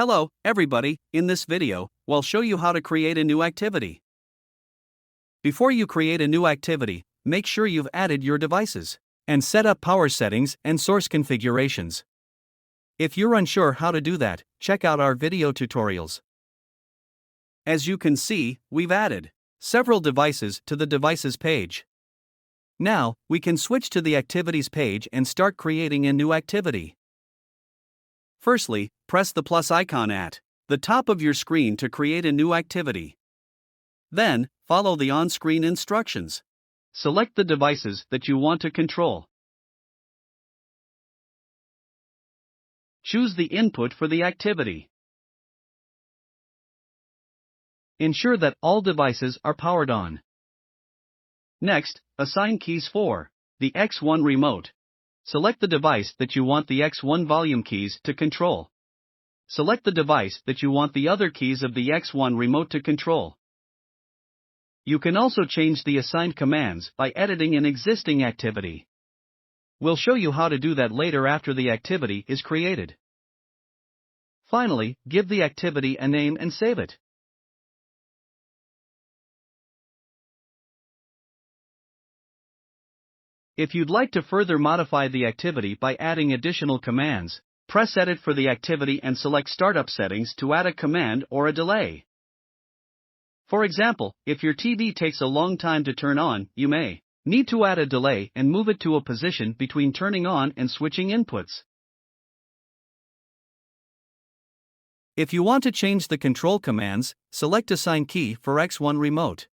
Hello, everybody. In this video, we'll show you how to create a new activity. Before you create a new activity, make sure you've added your devices and set up power settings and source configurations. If you're unsure how to do that, check out our video tutorials. As you can see, we've added several devices to the devices page. Now, we can switch to the activities page and start creating a new activity. Firstly, press the plus icon at the top of your screen to create a new activity. Then, follow the on-screen instructions. Select the devices that you want to control. Choose the input for the activity. Ensure that all devices are powered on. Next, assign keys for the X1 remote. Select the device that you want the X1 volume keys to control. Select the device that you want the other keys of the X1 remote to control. You can also change the assigned commands by editing an existing activity. We'll show you how to do that later after the activity is created. Finally, give the activity a name and save it. If you'd like to further modify the activity by adding additional commands, press Edit for the activity and select Startup Settings to add a command or a delay. For example, if your TV takes a long time to turn on, you may need to add a delay and move it to a position between turning on and switching inputs. If you want to change the control commands, select Assign Key for X1 Remote.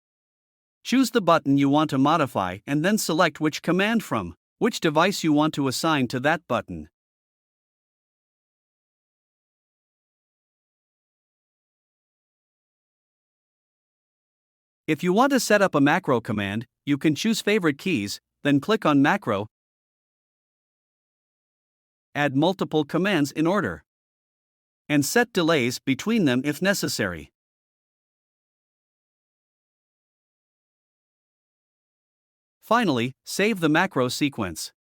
Choose the button you want to modify and then select which command from which device you want to assign to that button. If you want to set up a macro command, you can choose Favorite Keys, then click on Macro. Add multiple commands in order, and set delays between them if necessary. Finally, save the macro sequence.